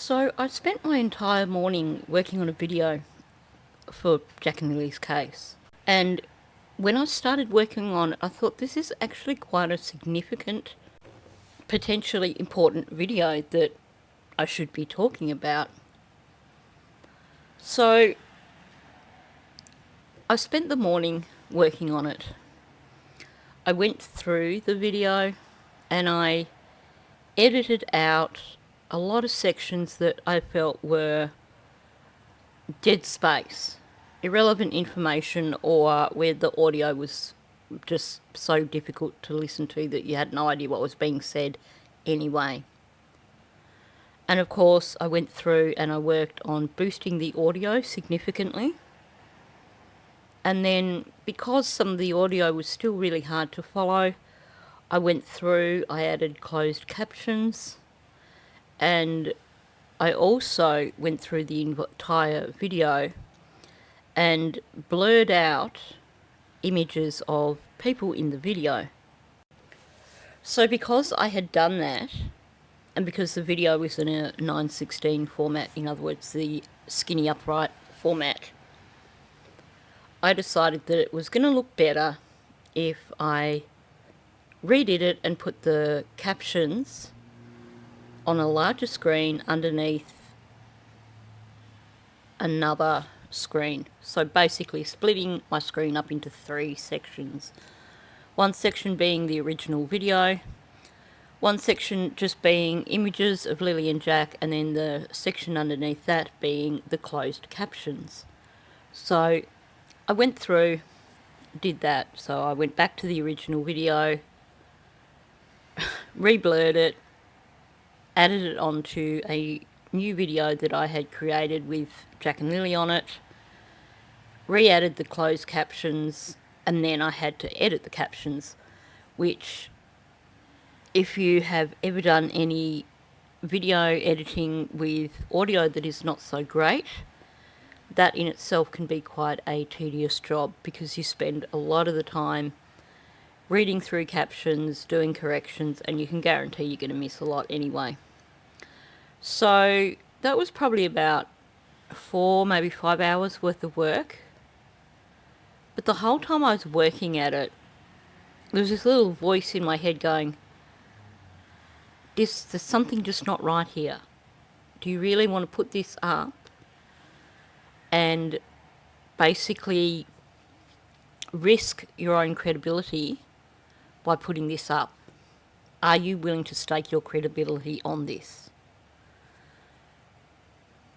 So I spent my entire morning working on a video for Jack and Lily's case. And when I started working on it, I thought this is actually quite a significant, potentially important video that I should be talking about. So I spent the morning working on it. I went through the video and I edited out a lot of sections that I felt were dead space, irrelevant information, or where the audio was just so difficult to listen to that you had no idea what was being said anyway. And of course, I went through and I worked on boosting the audio significantly. And then, because some of the audio was still really hard to follow, I went through, I added closed captions, and I also went through the entire video and blurred out images of people in the video. So because I had done that, and because the video was in a 9:16 format, in other words, the skinny upright format, I decided that it was going to look better if I redid it and put the captions on a larger screen underneath another screen. So basically splitting my screen up into 3 sections. One section being the original video, one section just being images of Lily and Jack, and then the section underneath that being the closed captions. So I went through, did that. So I went back to the original video, re-blurred it, added it onto a new video that I had created with Jack and Lily on it, re-added the closed captions, and then I had to edit the captions, which, if you have ever done any video editing with audio that is not so great, that in itself can be quite a tedious job, because you spend a lot of the time reading through captions, doing corrections, and you can guarantee you're going to miss a lot anyway. So that was probably about 4, maybe 5 hours worth of work. But the whole time I was working at it, there was this little voice in my head going, there's something just not right here. Do you really want to put this up and basically risk your own credibility by putting this up? Are you willing to stake your credibility on this?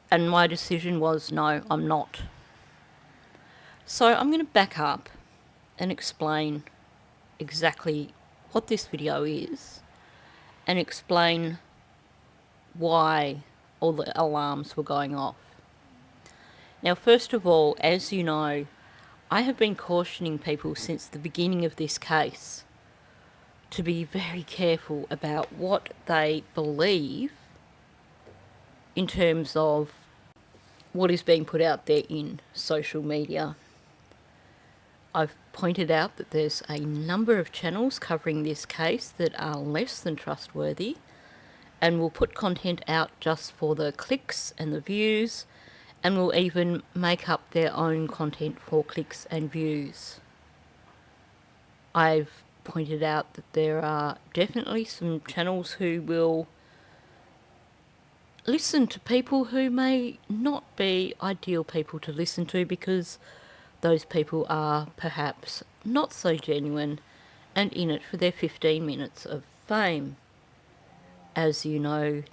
And my decision was, no, I'm not. So I'm going to back up and explain exactly what this video is and explain why all the alarms were going off. Now, first of all, as you know, I have been cautioning people since the beginning of this case to be very careful about what they believe in terms of what is being put out there in social media. I've pointed out that there's a number of channels covering this case that are less than trustworthy and will put content out just for the clicks and the views, and will even make up their own content for clicks and views. I've pointed out that there are definitely some channels who will listen to people who may not be ideal people to listen to, because those people are perhaps not so genuine and in it for their 15 minutes of fame. As you know,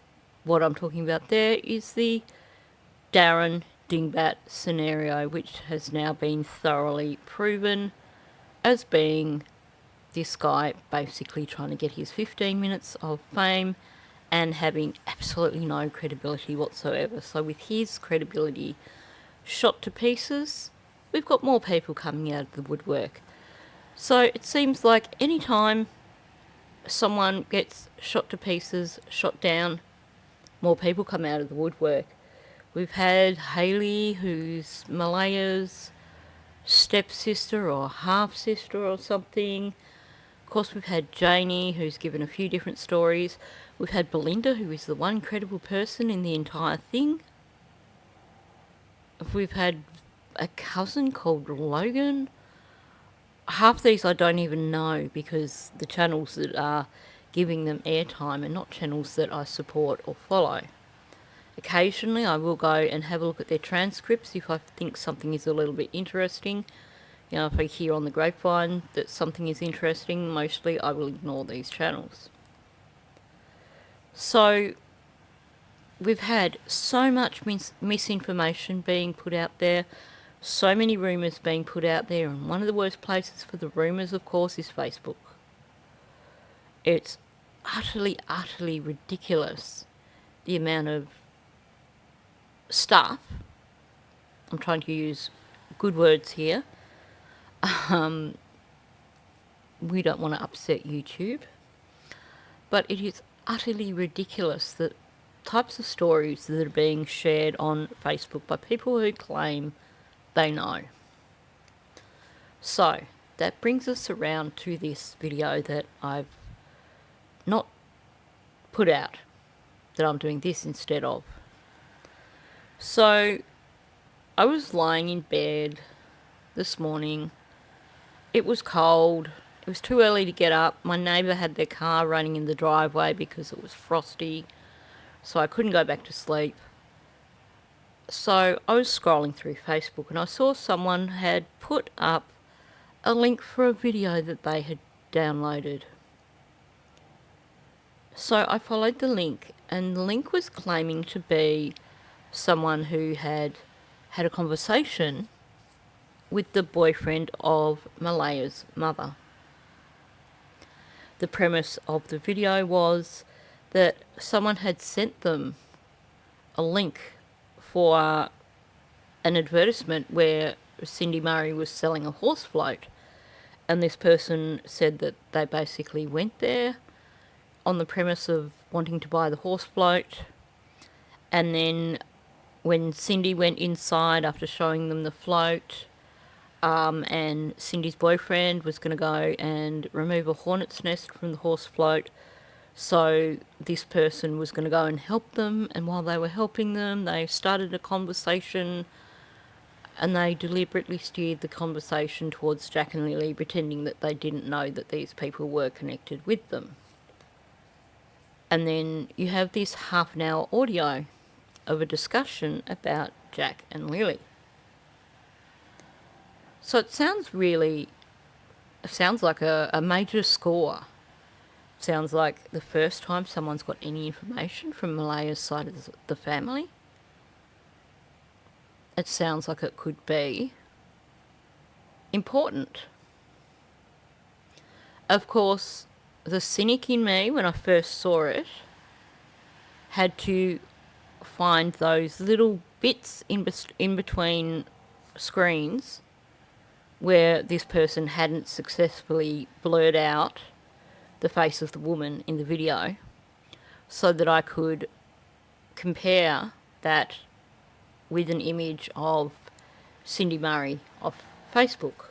what I'm talking about there is the Darren Dingbat scenario, which has now been thoroughly proven as being this guy basically trying to get his 15 minutes of fame and having absolutely no credibility whatsoever. So with his credibility shot to pieces, we've got more people coming out of the woodwork. So it seems like any time someone gets shot to pieces, shot down, more people come out of the woodwork. We've had Hayley, who's Malehya's stepsister or half-sister or something, course, we've had Janie, who's given a few different stories. We've had Belinda, who is the one credible person in the entire thing. We've had a cousin called Logan. Half these I don't even know, because the channels that are giving them airtime are not channels that I support or follow. Occasionally I will go and have a look at their transcripts if I think something is a little bit interesting. You know, if I hear on the grapevine that something is interesting, mostly I will ignore these channels. So we've had so much misinformation being put out there, so many rumours being put out there, and one of the worst places for the rumours, of course, is Facebook. It's utterly, utterly ridiculous, the amount of stuff, I'm trying to use good words here, we don't want to upset YouTube, but it is utterly ridiculous that types of stories that are being shared on Facebook by people who claim they know. So that brings us around to this video that I've not put out, that I'm doing this instead of. So I was lying in bed this morning. It was cold. It was too early to get up. My neighbour had their car running in the driveway because it was frosty, so I couldn't go back to sleep. So I was scrolling through Facebook and I saw someone had put up a link for a video that they had downloaded. So I followed the link, and the link was claiming to be someone who had had a conversation with the boyfriend of Malehya's mother. The premise of the video was that someone had sent them a link for an advertisement where Cindy Murray was selling a horse float, and this person said that they basically went there on the premise of wanting to buy the horse float, and then when Cindy went inside after showing them the float, and Cindy's boyfriend was going to go and remove a hornet's nest from the horse float, so this person was going to go and help them, and while they were helping them, they started a conversation, and they deliberately steered the conversation towards Jack and Lily, pretending that they didn't know that these people were connected with them. And then you have this half-an-hour audio of a discussion about Jack and Lily. So it sounds like a major score. It sounds like the first time someone's got any information from Malehya's side of the family. It sounds like it could be important. Of course, the cynic in me, when I first saw it, had to find those little bits in between screens where this person hadn't successfully blurred out the face of the woman in the video, so that I could compare that with an image of Cindy Murray off Facebook.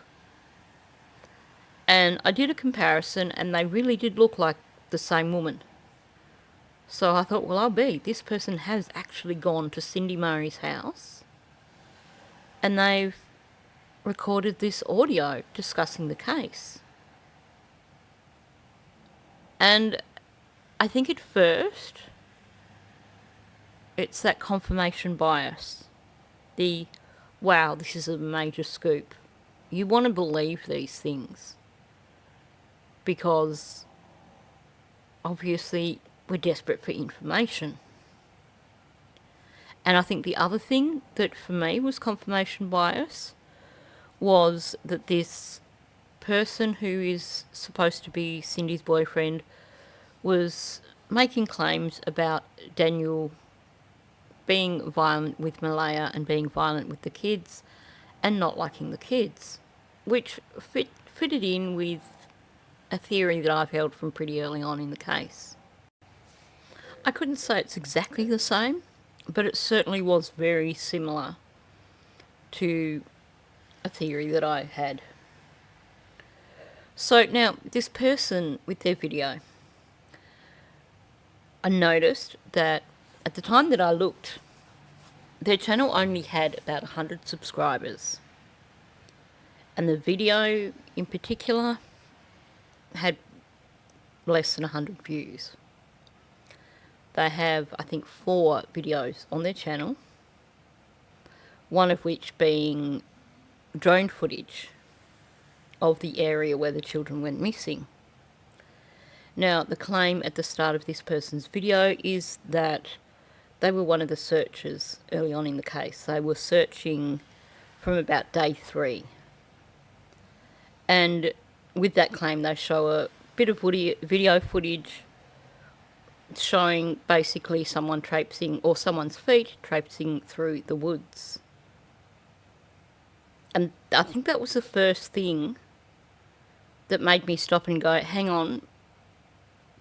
And I did a comparison, and they really did look like the same woman. So I thought, well, this person has actually gone to Cindy Murray's house, and they've recorded this audio discussing the case. And I think at first, it's that confirmation bias. The, wow, this is a major scoop. You want to believe these things, because obviously we're desperate for information. And I think the other thing that for me was confirmation bias was that this person who is supposed to be Cindy's boyfriend was making claims about Daniel being violent with Malehya and being violent with the kids and not liking the kids, which fitted in with a theory that I've held from pretty early on in the case. I couldn't say it's exactly the same, but it certainly was very similar to a theory that I had. So now, this person with their video, I noticed that at the time that I looked, their channel only had about 100 subscribers. And the video in particular had less than 100 views. They have, I think, 4 videos on their channel, one of which being drone footage of the area where the children went missing. Now, the claim at the start of this person's video is that they were one of the searchers early on in the case. They were searching from about day 3. And with that claim, they show a bit of video footage showing basically someone traipsing, or someone's feet traipsing through the woods. And I think that was the first thing that made me stop and go, hang on,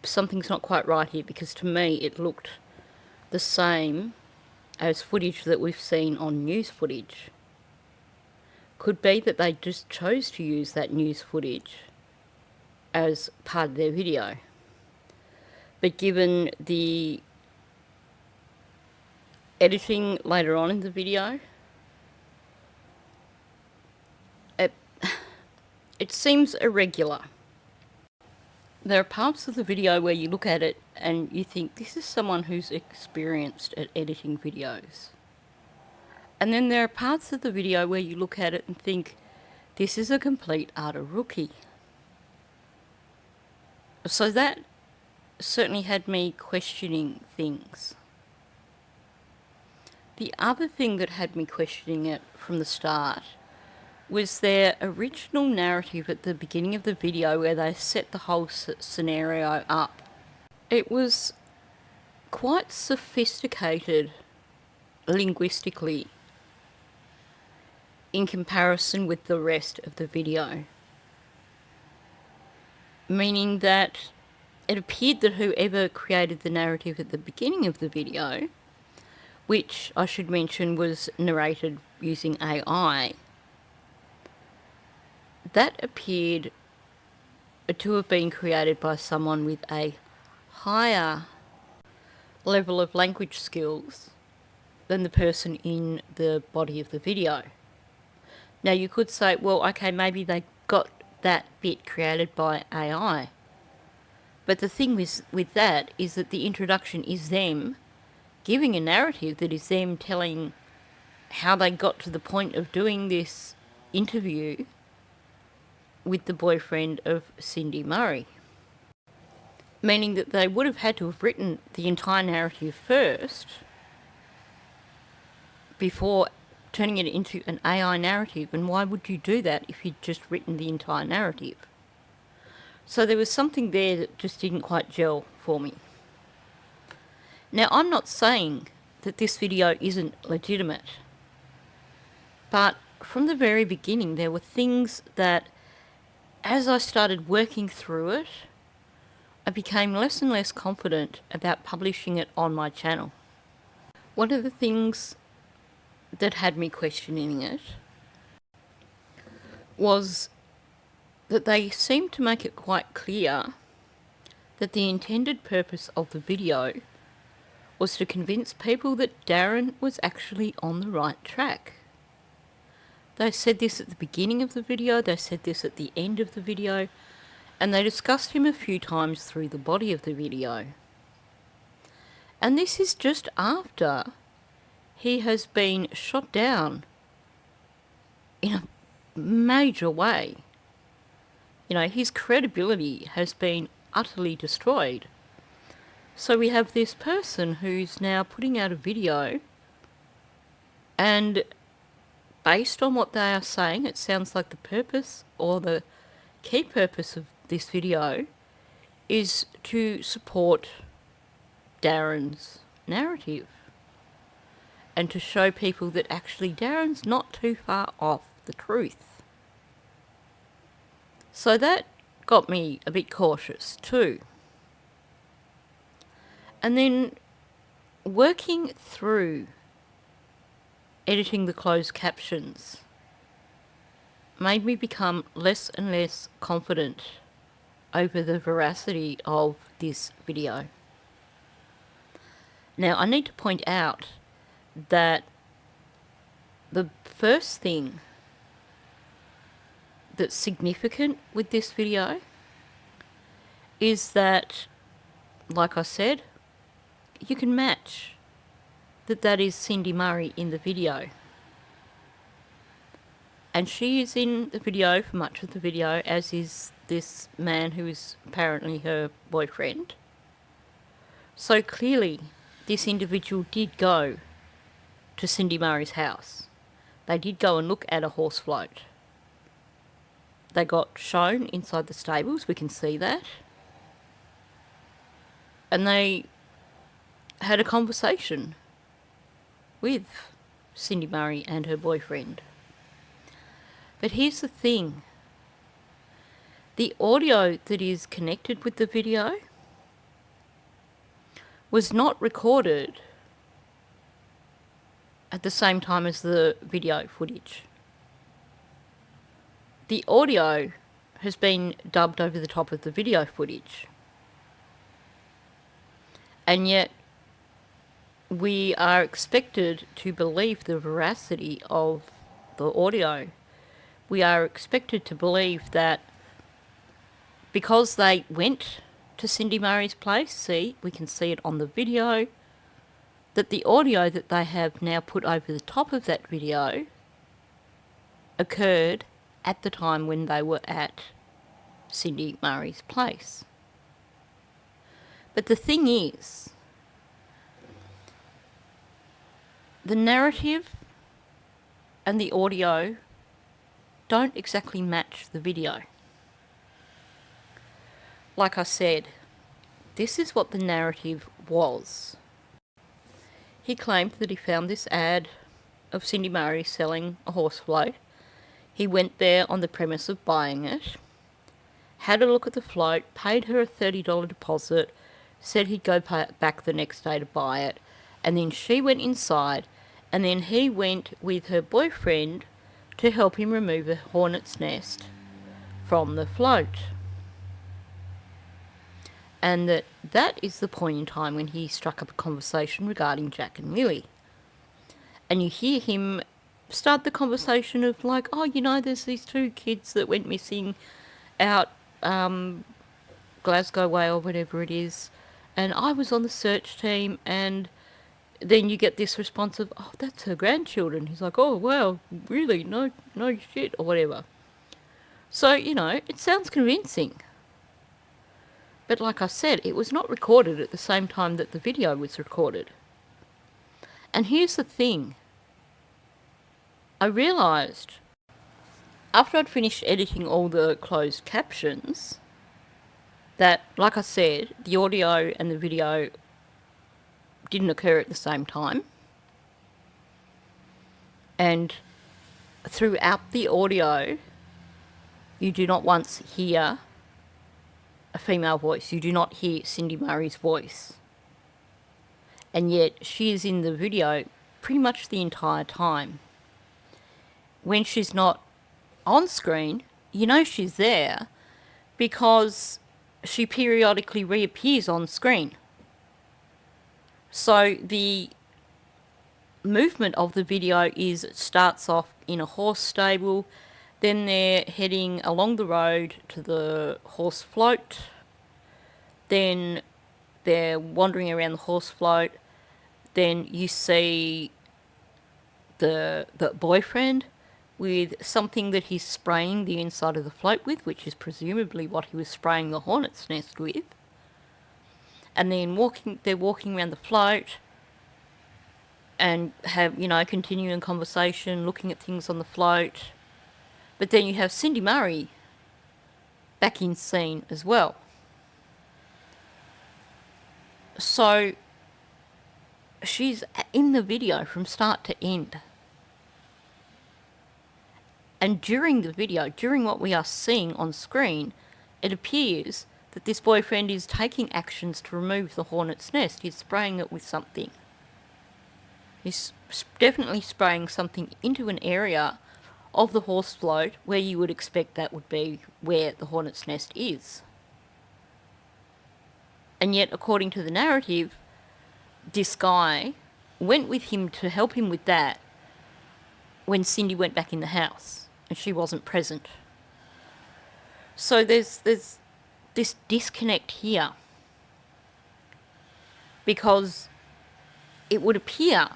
something's not quite right here, because to me it looked the same as footage that we've seen on news footage. Could be that they just chose to use that news footage as part of their video. But given the editing later on in the video, it seems irregular. There are parts of the video where you look at it and you think, this is someone who's experienced at editing videos. And then there are parts of the video where you look at it and think, this is a complete utter rookie. So that certainly had me questioning things. The other thing that had me questioning it from the start was their original narrative at the beginning of the video, where they set the whole scenario up. It was quite sophisticated linguistically in comparison with the rest of the video. Meaning that it appeared that whoever created the narrative at the beginning of the video, which I should mention was narrated using AI, that appeared to have been created by someone with a higher level of language skills than the person in the body of the video. Now you could say, well, okay, maybe they got that bit created by AI. But the thing with that is that the introduction is them giving a narrative that is them telling how they got to the point of doing this interview with the boyfriend of Cindy Murray. Meaning that they would have had to have written the entire narrative first before turning it into an AI narrative. And why would you do that if you'd just written the entire narrative? So there was something there that just didn't quite gel for me. Now, I'm not saying that this video isn't legitimate, but from the very beginning there were things that, as I started working through it, I became less and less confident about publishing it on my channel. One of the things that had me questioning it was that they seemed to make it quite clear that the intended purpose of the video was to convince people that Darren was actually on the right track. They said this at the beginning of the video, they said this at the end of the video, and they discussed him a few times through the body of the video. And this is just after he has been shot down in a major way. You know, his credibility has been utterly destroyed. So we have this person who's now putting out a video, and based on what they are saying, it sounds like the purpose, or the key purpose of this video, is to support Darren's narrative and to show people that actually Darren's not too far off the truth. So that got me a bit cautious too. And then working through editing the closed captions made me become less and less confident over the veracity of this video. Now, I need to point out that the first thing that's significant with this video is that, like I said, you can match that is Cindy Murray in the video. And she is in the video for much of the video, as is this man who is apparently her boyfriend. So clearly, this individual did go to Cindy Murray's house. They did go and look at a horse float. They got shown inside the stables, we can see that. And they had a conversation with Cindy Murray and her boyfriend. But here's the thing. The audio that is connected with the video was not recorded at the same time as the video footage. The audio has been dubbed over the top of the video footage. And yet we are expected to believe the veracity of the audio. We are expected to believe that because they went to Cindy Murray's place, see, we can see it on the video, that the audio that they have now put over the top of that video occurred at the time when they were at Cindy Murray's place. But the thing is, the narrative and the audio don't exactly match the video. Like I said, this is what the narrative was. He claimed that he found this ad of Cindy Murray selling a horse float. He went there on the premise of buying it, had a look at the float, paid her a $30 deposit, said he'd go back the next day to buy it, and then she went inside, and then he went with her boyfriend to help him remove a hornet's nest from the float. And that is the point in time when he struck up a conversation regarding Jack and Lily. And you hear him start the conversation of like, oh, you know, there's these two kids that went missing out Glasgow Way or whatever it is, and I was on the search team, and then you get this response of, oh, that's her grandchildren. He's like, oh, well, really? No shit, or whatever. So, you know, it sounds convincing. But like I said, it was not recorded at the same time that the video was recorded. And here's the thing. I realised, after I'd finished editing all the closed captions, that, like I said, the audio and the video didn't occur at the same time. And throughout the audio, you do not once hear a female voice. You do not hear Cindy Murray's voice. And yet she is in the video pretty much the entire time. When she's not on screen, you know she's there because she periodically reappears on screen. So the movement of the video is, it starts off in a horse stable, then they're heading along the road to the horse float, then they're wandering around the horse float, then you see the boyfriend with something that he's spraying the inside of the float with, which is presumably what he was spraying the hornet's nest with. And then they're walking around the float and have, you know, continuing conversation, looking at things on the float. But then you have Cindy Murray back in scene as well. So she's in the video from start to end. And during the video, during what we are seeing on screen, it appears that this boyfriend is taking actions to remove the hornet's nest. He's spraying it with something. He's definitely spraying something into an area of the horse float where you would expect that would be where the hornet's nest is. And yet, according to the narrative, this guy went with him to help him with that when Cindy went back in the house and she wasn't present. So there's this disconnect here, because it would appear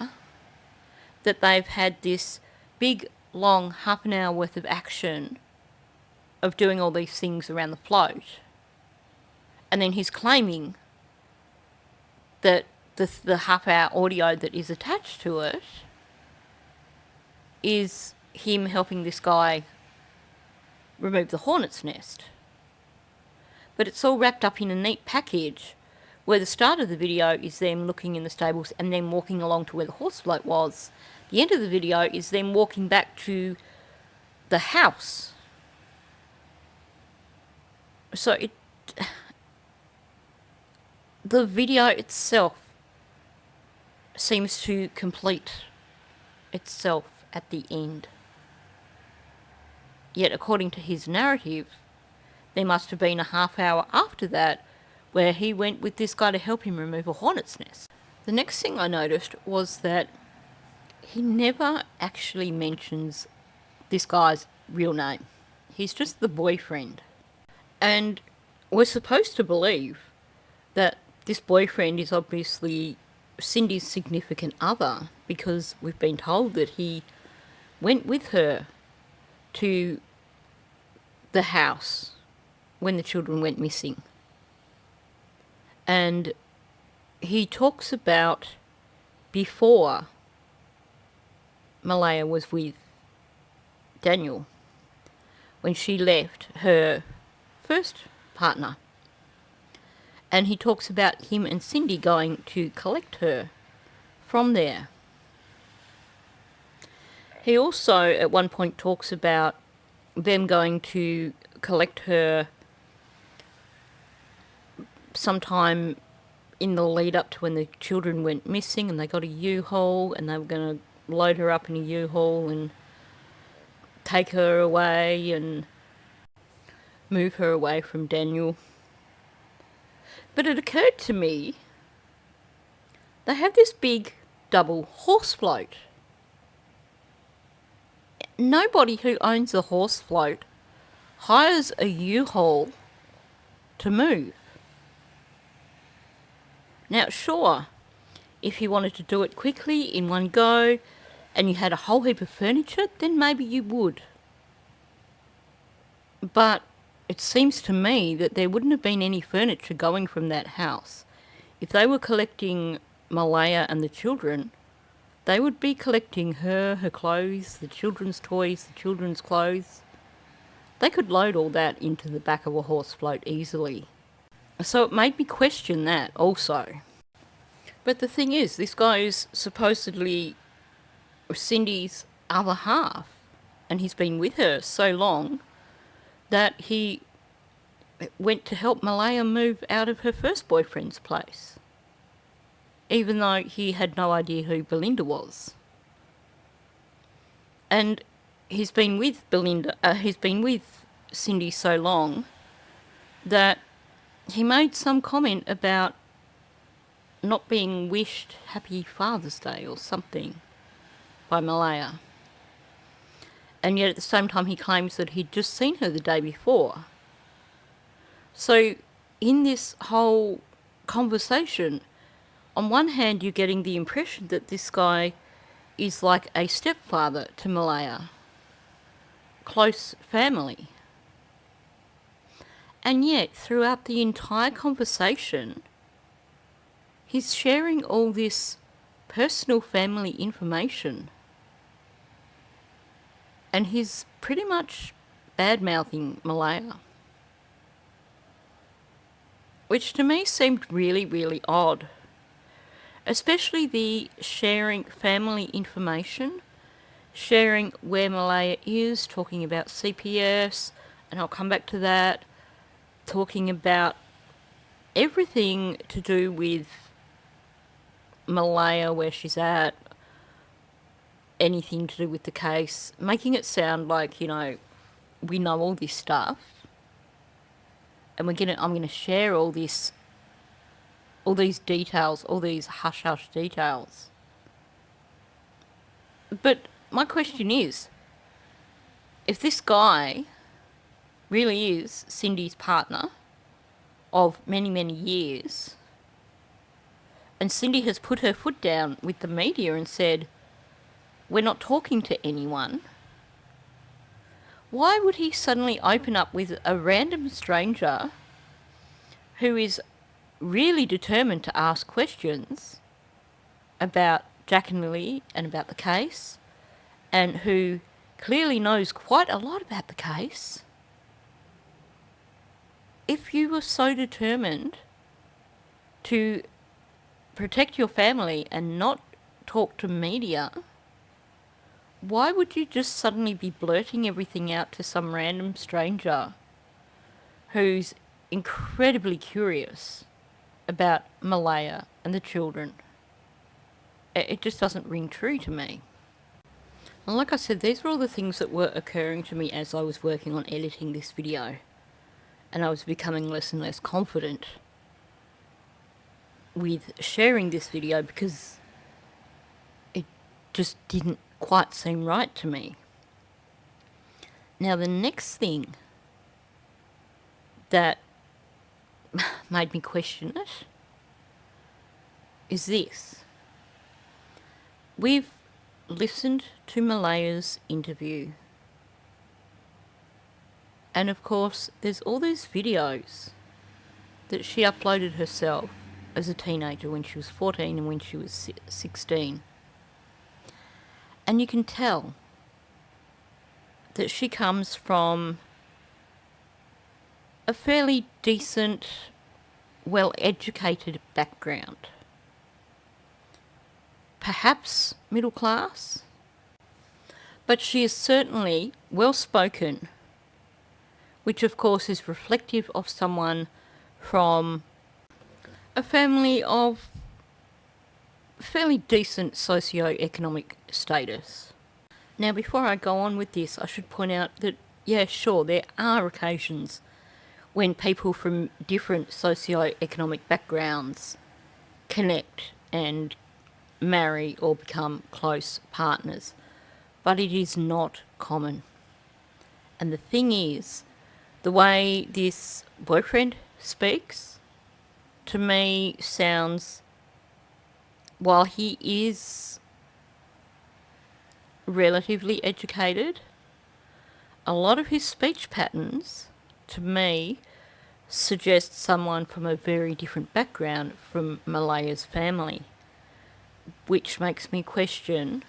that they've had this big, long half an hour worth of action of doing all these things around the float. And then he's claiming that the half-hour audio that is attached to it is him helping this guy remove the hornet's nest. But it's all wrapped up in a neat package where the start of the video is them looking in the stables and then walking along to where the horse float was. The end of the video is them walking back to the house. So the video itself seems to complete itself at the end. Yet, according to his narrative, there must have been a half hour after that where he went with this guy to help him remove a hornet's nest. The next thing I noticed was that he never actually mentions this guy's real name. He's just the boyfriend. And we're supposed to believe that this boyfriend is obviously Cindy's significant other, because we've been told that he went with her to the house when the children went missing. And he talks about before Malehya was with Daniel, when she left her first partner. And he talks about him and Cindy going to collect her from there. He also at one point talks about them going to collect her sometime in the lead up to when the children went missing, and they got a U-Haul and they were going to load her up in a U-Haul and take her away and move her away from Daniel. But it occurred to me, they have this big double horse float. Nobody who owns a horse float hires a U-Haul to move. Now, sure, if you wanted to do it quickly in one go and you had a whole heap of furniture, then maybe you would. But it seems to me that there wouldn't have been any furniture going from that house. If they were collecting Malehya and the children, they would be collecting her clothes, the children's toys, the children's clothes. They could load all that into the back of a horse float easily. So it made me question that also. But the thing is, this guy is supposedly Cindy's other half, and he's been with her so long that he went to help Malehya move out of her first boyfriend's place, even though he had no idea who Belinda was. And he's been with Cindy so long that he made some comment about not being wished Happy Father's Day or something by Malehya. And yet at the same time he claims that he'd just seen her the day before. So in this whole conversation, on one hand you're getting the impression that this guy is like a stepfather to Malehya, close family. And yet throughout the entire conversation he's sharing all this personal family information. And he's pretty much bad-mouthing Malehya, which to me seemed really, really odd. Especially the sharing family information, sharing where Malehya is, talking about CPS, and I'll come back to that, talking about everything to do with Malehya, where she's at, anything to do with the case, making it sound like, we know all this stuff, and I'm gonna share all these details, all these hush-hush details. But my question is, if this guy really is Cindy's partner of many, many years, and Cindy has put her foot down with the media and said, we're not talking to anyone, why would he suddenly open up with a random stranger who is really determined to ask questions about Jack and Lily and about the case, and who clearly knows quite a lot about the case? If you were so determined to protect your family and not talk to media, why would you just suddenly be blurting everything out to some random stranger who's incredibly curious about Malehya and the children? It just doesn't ring true to me. And like I said, these were all the things that were occurring to me as I was working on editing this video, and I was becoming less and less confident with sharing this video because it just didn't quite seem right to me. Now, the next thing that made me question it is this. We've listened to Malehya's interview, and of course there's all these videos that she uploaded herself as a teenager when she was 14 and when she was 16. And you can tell that she comes from a fairly decent, well-educated background. Perhaps middle class, but she is certainly well-spoken, which of course is reflective of someone from a family of fairly decent socio-economic status. Now, before I go on with this, I should point out that, yeah, sure, there are occasions when people from different socio-economic backgrounds connect and marry or become close partners, but it is not common. And the thing is, the way this boyfriend speaks to me sounds, while he is relatively educated, a lot of his speech patterns to me suggest someone from a very different background from Malehya's family, which makes me question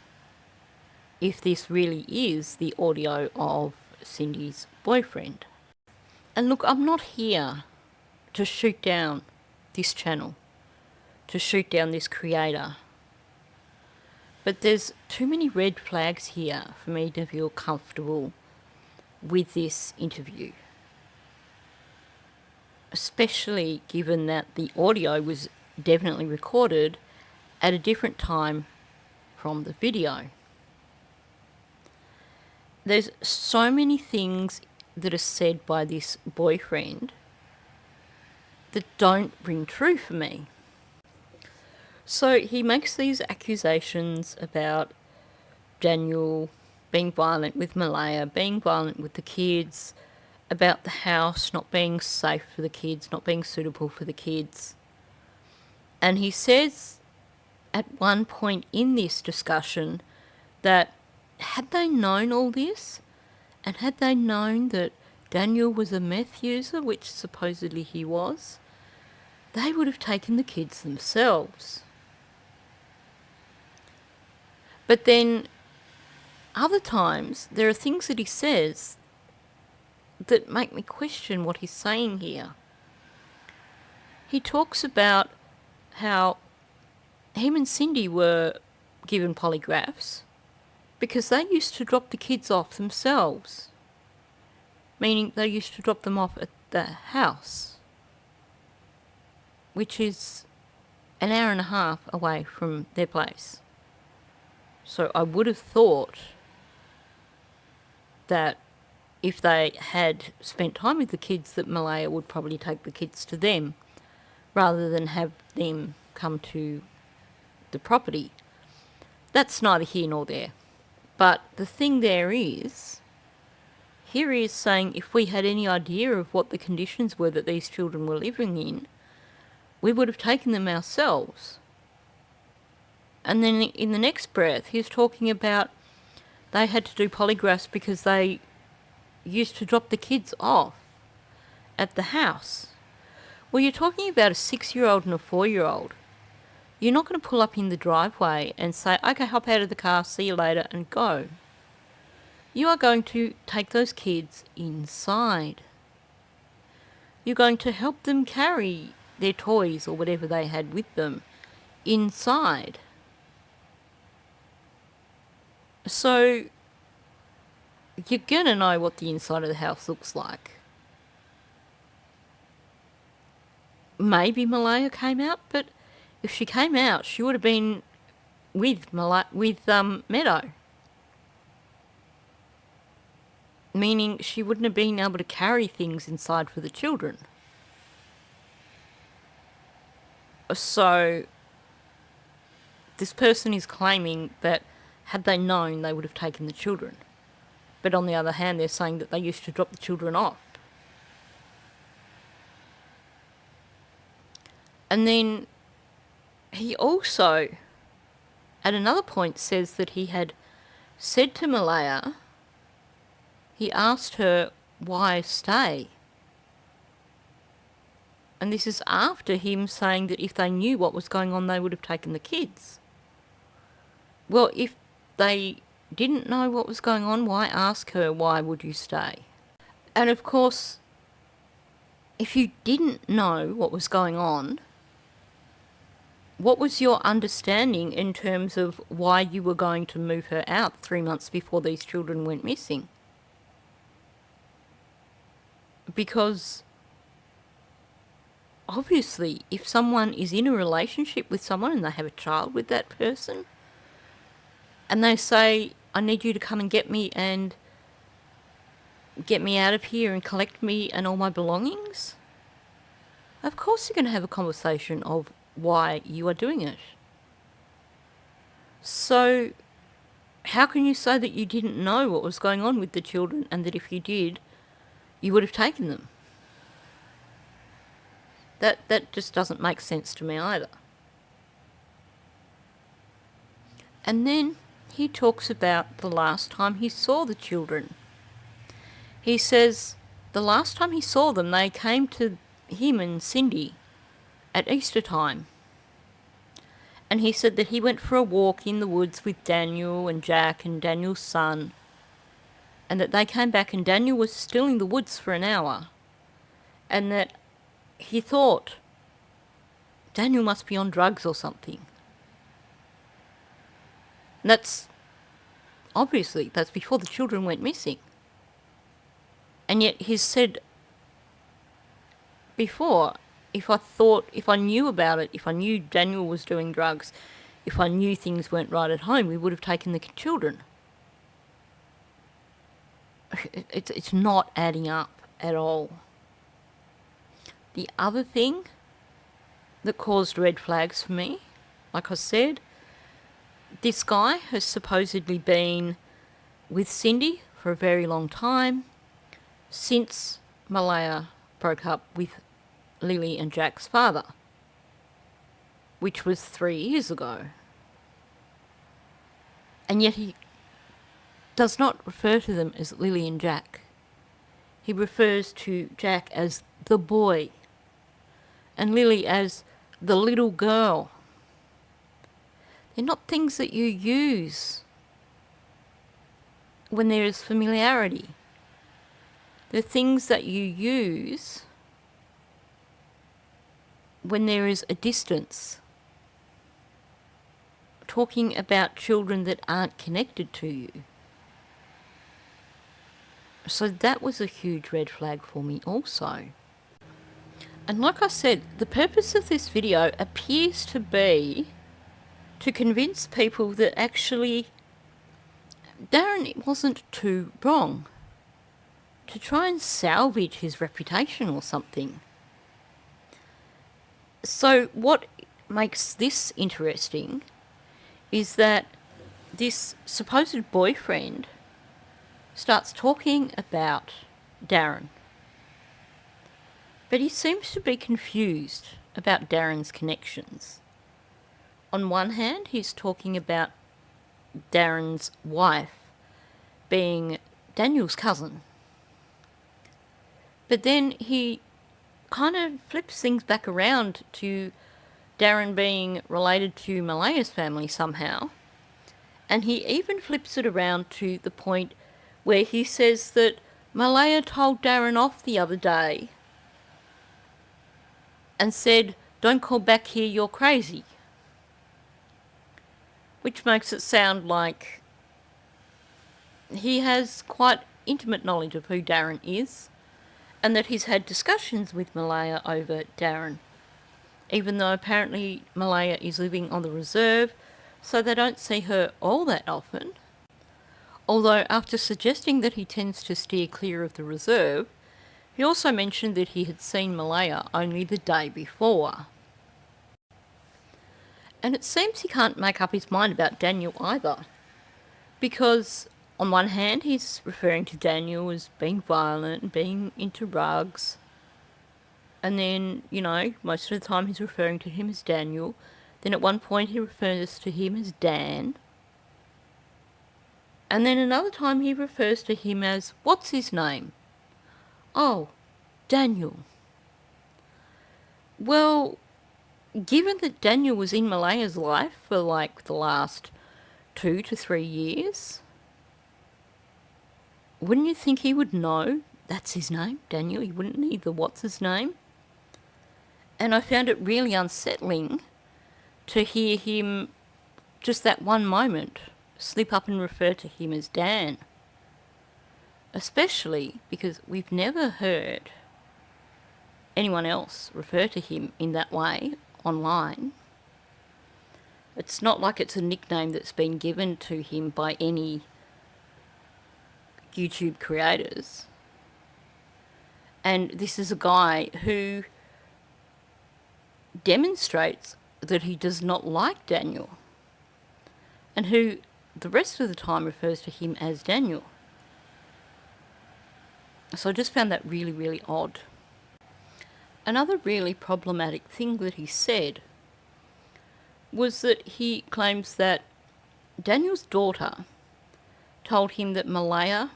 if this really is the audio of Cindy's boyfriend. And look, I'm not here to shoot down this channel, to shoot down this creator, but there's too many red flags here for me to feel comfortable with this interview, especially given that the audio was definitely recorded at a different time from the video. There's so many things that are said by this boyfriend that don't ring true for me. So he makes these accusations about Daniel being violent with Malehya, being violent with the kids, about the house not being safe for the kids, not being suitable for the kids. And he says at one point in this discussion that had they known all this, and had they known that Daniel was a meth user, which supposedly he was, they would have taken the kids themselves. But then other times there are things that he says that make me question what he's saying here. He talks about how him and Cindy were given polygraphs because they used to drop the kids off themselves, meaning they used to drop them off at the house, which is an hour and a half away from their place. So I would have thought that if they had spent time with the kids, that Malehya would probably take the kids to them rather than have them come to the property. That's neither here nor there. But the thing there is, here he is saying if we had any idea of what the conditions were that these children were living in, we would have taken them ourselves. And then in the next breath, he's talking about they had to do polygraphs because they used to drop the kids off at the house. Well, you're talking about a 6-year-old and a 4-year-old. You're not going to pull up in the driveway and say, okay, hop out of the car, see you later, and go. You are going to take those kids inside. You're going to help them carry their toys or whatever they had with them inside. So you're going to know what the inside of the house looks like. Maybe Malehya came out, but if she came out, she would have been with Meadow. Meaning she wouldn't have been able to carry things inside for the children. So this person is claiming that had they known, they would have taken the children. But on the other hand, they're saying that they used to drop the children off. And then he also, at another point, says that he had said to Malehya, he asked her, why stay? And this is after him saying that if they knew what was going on, they would have taken the kids. Well, if they didn't know what was going on, why ask her, why would you stay? And of course, if you didn't know what was going on, what was your understanding in terms of why you were going to move her out 3 months before these children went missing? Because obviously, if someone is in a relationship with someone and they have a child with that person, and they say, I need you to come and get me out of here and collect me and all my belongings, of course you're going to have a conversation of why you are doing it. So how can you say that you didn't know what was going on with the children and that if you did, you would have taken them? That just doesn't make sense to me either. And then he talks about the last time he saw the children. He says the last time he saw them, they came to him and Cindy at Easter time. And he said that he went for a walk in the woods with Daniel and Jack and Daniel's son, and that they came back and Daniel was still in the woods for an hour, and that he thought Daniel must be on drugs or something. And that's before the children went missing. And yet he said before, if I knew about it, if I knew Daniel was doing drugs, if I knew things weren't right at home, we would have taken the children. It's not adding up at all. The other thing that caused red flags for me, like I said, this guy has supposedly been with Cindy for a very long time, since Malehya broke up with Lily and Jack's father, which was 3 years ago. And yet he does not refer to them as Lily and Jack. He refers to Jack as the boy and Lily as the little girl. They're not things that you use when there is familiarity. They're things that you use when there is a distance. Talking about children that aren't connected to you. So that was a huge red flag for me also. And like I said, the purpose of this video appears to be to convince people that actually Darren wasn't too wrong to try and salvage his reputation or something. So what makes this interesting is that this supposed boyfriend starts talking about Darren. But he seems to be confused about Darren's connections. On one hand, he's talking about Darren's wife being Daniel's cousin. But then he kind of flips things back around to Darren being related to Malehya's family somehow. And he even flips it around to the point where he says that Malehya told Darren off the other day and said, "Don't call back here, you're crazy." Which makes it sound like he has quite intimate knowledge of who Darren is, and that he's had discussions with Malehya over Darren, even though apparently Malehya is living on the reserve, so they don't see her all that often. Although after suggesting that he tends to steer clear of the reserve, he also mentioned that he had seen Malehya only the day before. And it seems he can't make up his mind about Daniel either, because on one hand he's referring to Daniel as being violent and being into drugs, and then, most of the time he's referring to him as Daniel. Then at one point he refers to him as Dan. And then another time he refers to him as, what's his name? Oh, Daniel. Well, given that Daniel was in Malehya's life for the last 2 to 3 years, wouldn't you think he would know that's his name, Daniel? He wouldn't need the what's his name. And I found it really unsettling to hear him, just that one moment, slip up and refer to him as Dan. Especially because we've never heard anyone else refer to him in that way online. It's not like it's a nickname that's been given to him by any YouTube creators. And this is a guy who demonstrates that he does not like Daniel, and who the rest of the time refers to him as Daniel. So I just found that really, really odd. Another really problematic thing that he said was that he claims that Daniel's daughter told him that Malehya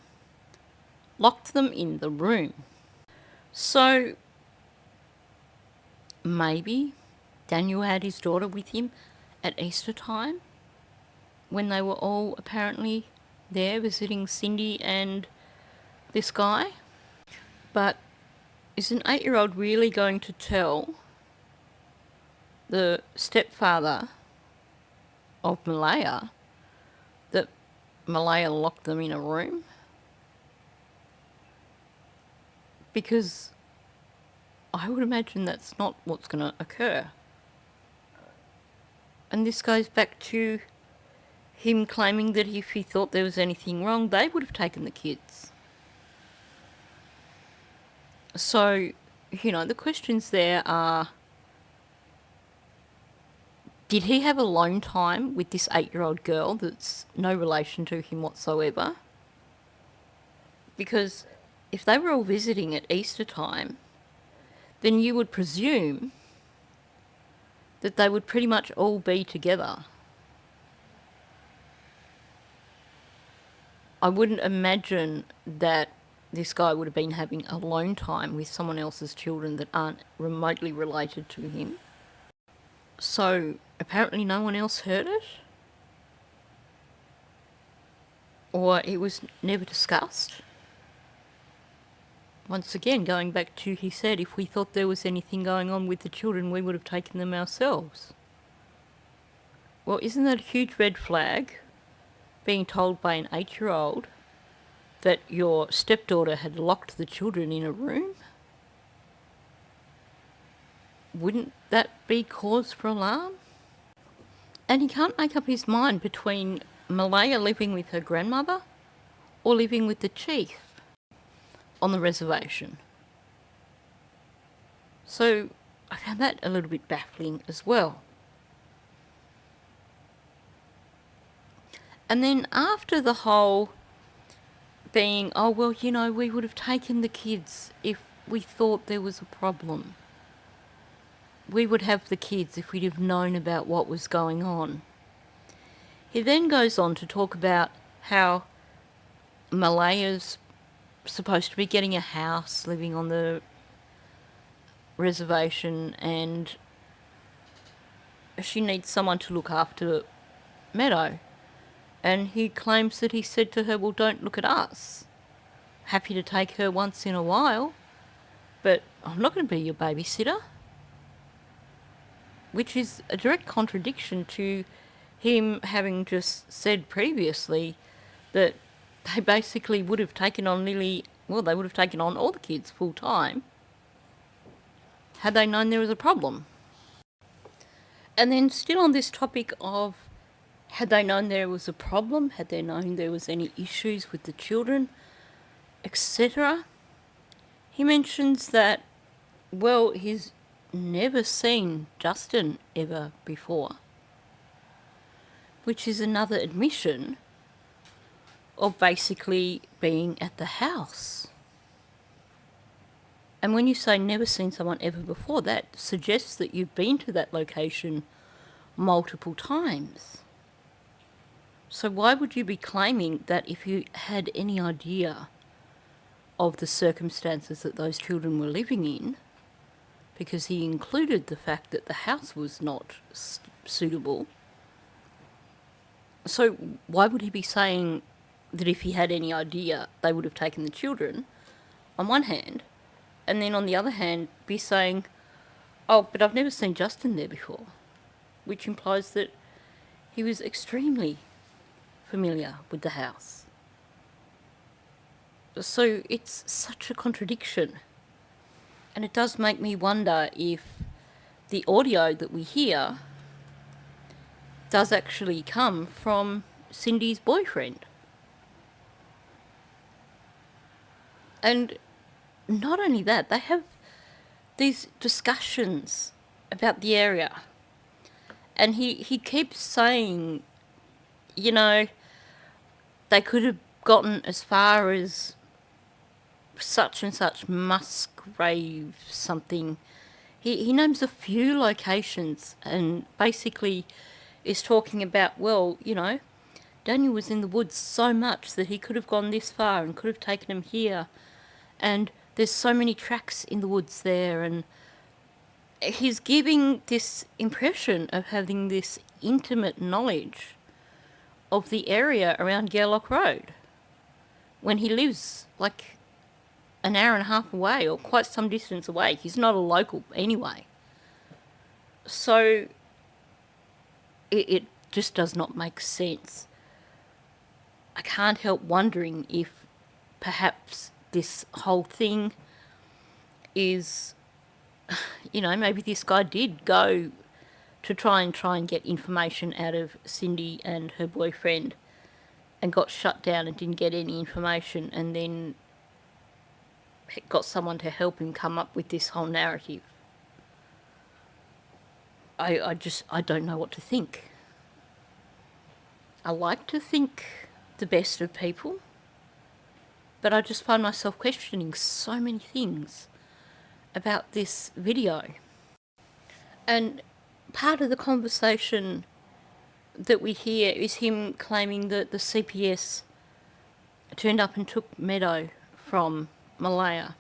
locked them in the room. So maybe Daniel had his daughter with him at Easter time, when they were all apparently there visiting Cindy and this guy. But is an 8-year-old really going to tell the stepfather of Malehya that Malehya locked them in a room? Because I would imagine that's not what's going to occur. And this goes back to him claiming that if he thought there was anything wrong, they would have taken the kids. So, the questions there are, did he have alone time with this 8-year-old girl that's no relation to him whatsoever? Because if they were all visiting at Easter time, then you would presume that they would pretty much all be together. I wouldn't imagine that this guy would have been having alone time with someone else's children that aren't remotely related to him. So apparently no one else heard it? Or it was never discussed? Once again, going back to, he said, if we thought there was anything going on with the children, we would have taken them ourselves. Well, isn't that a huge red flag, being told by an 8-year-old that your stepdaughter had locked the children in a room? Wouldn't that be cause for alarm? And he can't make up his mind between Malehya living with her grandmother or living with the chief on the reservation. So I found that a little bit baffling as well. And then after the whole being, oh, well, you know, we would have taken the kids if we thought there was a problem. We would have the kids if we'd have known about what was going on. He then goes on to talk about how Malehya's supposed to be getting a house, living on the reservation, and she needs someone to look after Meadow. And he claims that he said to her, well, don't look at us. Happy to take her once in a while, but I'm not going to be your babysitter. Which is a direct contradiction to him having just said previously that they basically would have taken on Lily, well, they would have taken on all the kids full time had they known there was a problem. And then still on this topic of had they known there was a problem, had they known there was any issues with the children, etc., he mentions that, well, he's never seen Justin ever before, which is another admission of basically being at the house. And when you say never seen someone ever before, that suggests that you've been to that location multiple times. So why would you be claiming that if you had any idea of the circumstances that those children were living in, because he included the fact that the house was not suitable, so why would he be saying that if he had any idea they would have taken the children, on one hand, and then on the other hand be saying, oh, but I've never seen Justin there before, which implies that he was extremely familiar with the house. So it's such a contradiction. And it does make me wonder if the audio that we hear does actually come from Cindy's boyfriend. And not only that, they have these discussions about the area. And he keeps saying, you know, they could have gotten as far as such and such Musgrave something. He names a few locations and basically is talking about, well, you know, Daniel was in the woods so much that he could have gone this far and could have taken him here. And there's so many tracks in the woods there, and he's giving this impression of having this intimate knowledge of the area around Gairloch Road when he lives like an hour and a half away or quite some distance away. He's not a local anyway. So it just does not make sense. I can't help wondering if perhaps this whole thing is, you know, maybe this guy did go to try and get information out of Cindy and her boyfriend and got shut down and didn't get any information, and then got someone to help him come up with this whole narrative. I don't know what to think. I like to think the best of people, but I just find myself questioning so many things about this video. And part of the conversation that we hear is him claiming that the CPS turned up and took Meadow from Malehya.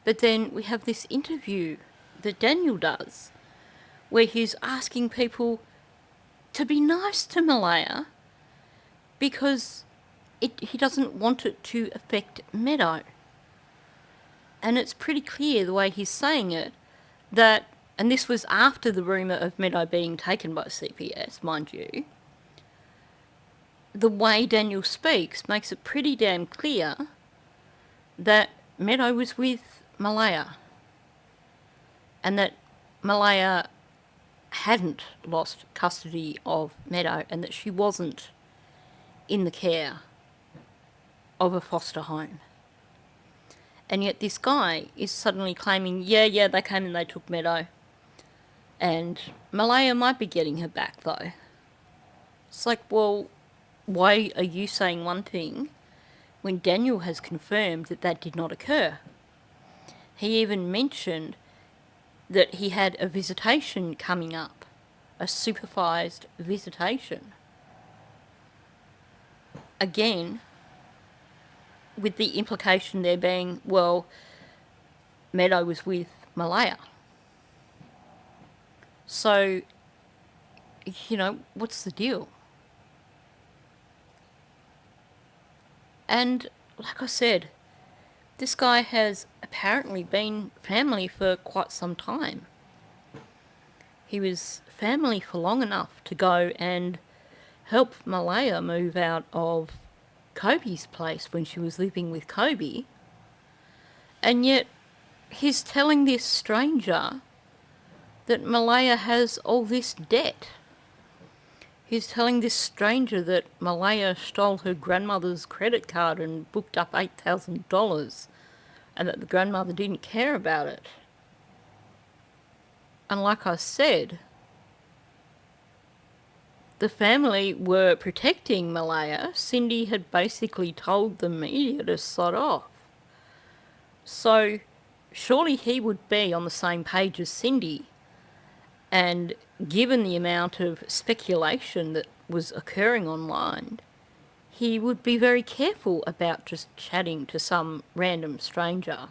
But then we have this interview that Daniel does where he's asking people to be nice to Malehya because he doesn't want it to affect Meadow. And it's pretty clear the way he's saying it that, and this was after the rumour of Meadow being taken by CPS, mind you, the way Daniel speaks makes it pretty damn clear that Meadow was with Malehya and that Malehya hadn't lost custody of Meadow and that she wasn't in the care of a foster home. And yet this guy is suddenly claiming, yeah, they came and they took Meadow. And Malehya might be getting her back, though. It's like, well, why are you saying one thing when Daniel has confirmed that that did not occur? He even mentioned that he had a visitation coming up, a supervised visitation. Again, with the implication there being, well, Meadow was with Malehya. So, what's the deal? And like I said, this guy has apparently been family for quite some time. He was family for long enough to go and help Malehya move out of Kobe's place when she was living with Kobe. And yet he's telling this stranger that Malehya has all this debt. He's telling this stranger that Malehya stole her grandmother's credit card and booked up $8,000 and that the grandmother didn't care about it. And like I said, the family were protecting Malehya. Cindy had basically told the media to sod off. So surely he would be on the same page as Cindy. And given the amount of speculation that was occurring online, he would be very careful about just chatting to some random stranger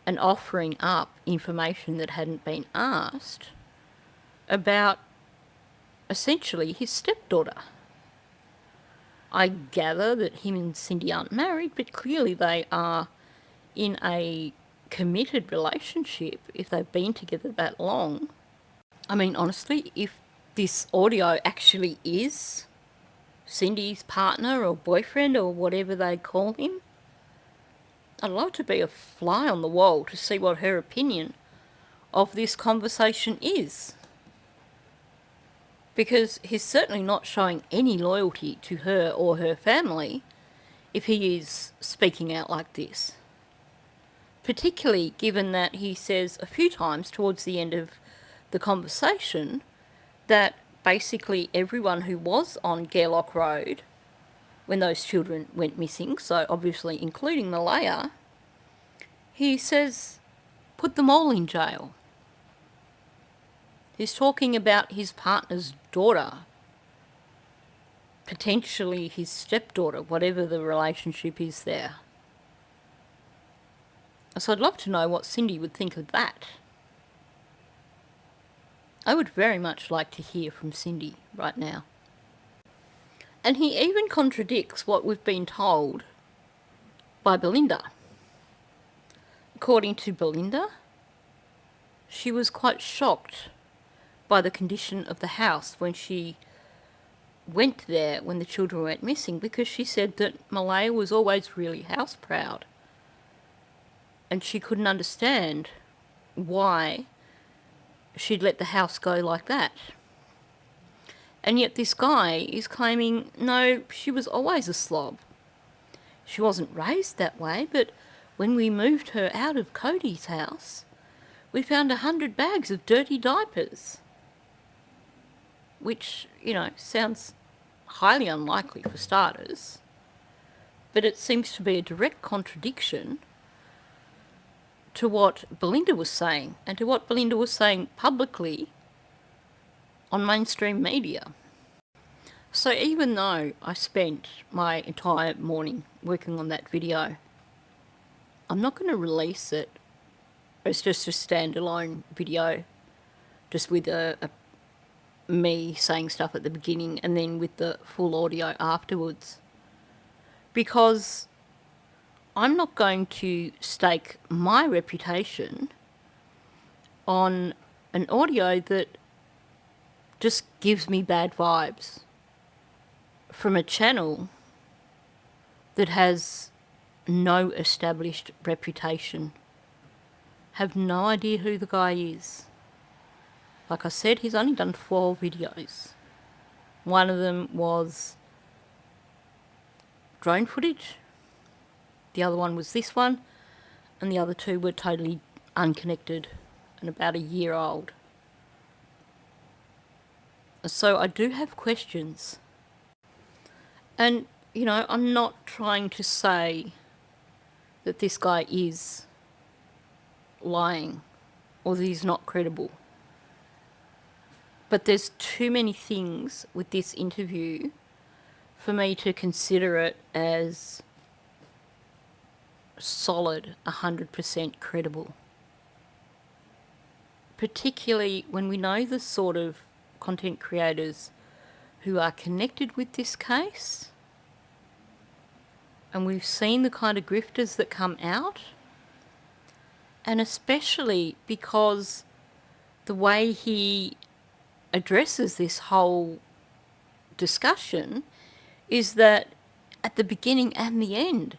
and offering up information that hadn't been asked about essentially his stepdaughter. I gather that him and Cindy aren't married, but clearly they are in a committed relationship if they've been together that long. I mean, honestly, if this audio actually is Cindy's partner or boyfriend or whatever they call him, I'd love to be a fly on the wall to see what her opinion of this conversation is. Because he's certainly not showing any loyalty to her or her family if he is speaking out like this. Particularly given that he says a few times towards the end of the conversation that basically everyone who was on Gairloch Road when those children went missing, so obviously including Malehya, he says put them all in jail. He's talking about his partner's daughter, potentially his stepdaughter, whatever the relationship is there. So I'd love to know what Cindy would think of that. I would very much like to hear from Cindy right now. And he even contradicts what we've been told by Belinda. According to Belinda, she was quite shocked by the condition of the house when she went there when the children went missing, because she said that Malehya was always really house proud. And she couldn't understand why she'd let the house go like that. And yet this guy is claiming, no, she was always a slob. She wasn't raised that way, but when we moved her out of Cody's house, we found 100 bags of dirty diapers. Which, sounds highly unlikely for starters. But it seems to be a direct contradiction to what Belinda was saying, and to what Belinda was saying publicly on mainstream media. So even though I spent my entire morning working on that video, I'm not going to release it as just a standalone video, just with me saying stuff at the beginning and then with the full audio afterwards. Because I'm not going to stake my reputation on an audio that just gives me bad vibes from a channel that has no established reputation. Have no idea who the guy is. Like I said, he's only done 4 videos. One of them was drone footage. The other one was this one. And the other 2 were totally unconnected and about a year old. So I do have questions. And, you know, I'm not trying to say that this guy is lying or that he's not credible. But there's too many things with this interview for me to consider it as solid, 100% credible. Particularly when we know the sort of content creators who are connected with this case, and we've seen the kind of grifters that come out, and especially because the way he addresses this whole discussion is that at the beginning and the end,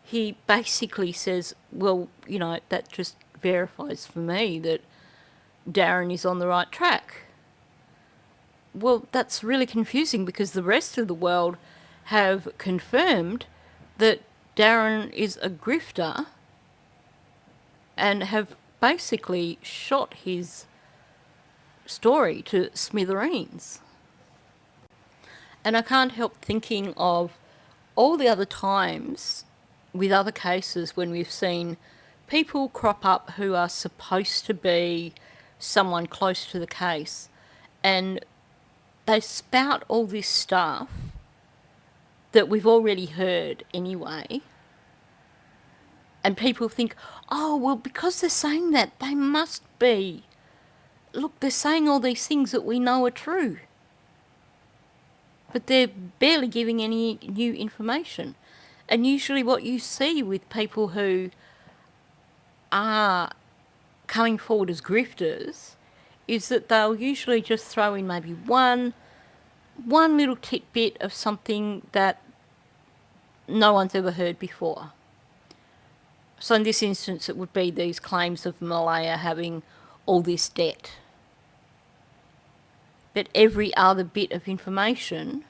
he basically says, well, you know, that just verifies for me that Darren is on the right track. Well, that's really confusing because the rest of the world have confirmed that Darren is a grifter and have basically shot his story to smithereens. And I can't help thinking of all the other times with other cases when we've seen people crop up who are supposed to be someone close to the case, and they spout all this stuff that we've already heard anyway, and people think, oh, well, because they're saying that, they must be. Look, they're saying all these things that we know are true. But they're barely giving any new information. And usually what you see with people who are coming forward as grifters is that they'll usually just throw in maybe one little tidbit of something that no one's ever heard before. So in this instance, it would be these claims of Malehya having all this debt. But every other bit of information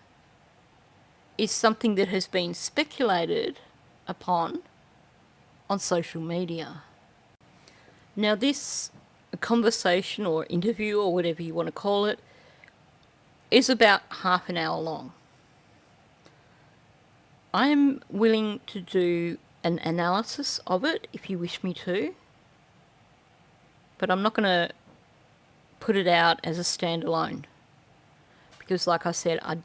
is something that has been speculated upon on social media. Now, this conversation or interview or whatever you want to call it is about half an hour long. I am willing to do an analysis of it if you wish me to, but I'm not going to put it out as a standalone because, like I said, I'm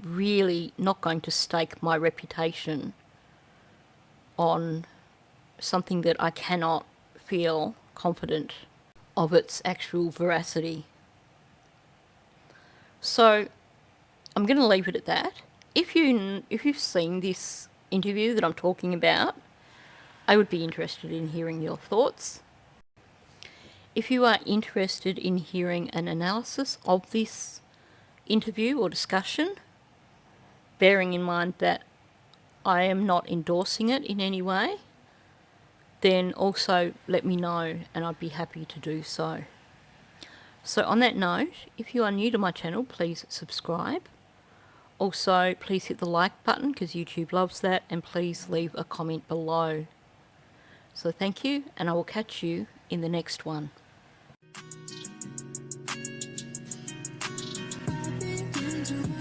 really not going to stake my reputation on something that I cannot feel confident of its actual veracity. So I'm going to leave it at that. If you've seen this interview that I'm talking about, I would be interested in hearing your thoughts. If you are interested in hearing an analysis of this interview or discussion, bearing in mind that I am not endorsing it in any way, then also let me know and I'd be happy to do so. So on that note, if you are new to my channel, please subscribe. Also, please hit the like button because YouTube loves that, and please leave a comment below. So thank you, and I will catch you in the next one. Into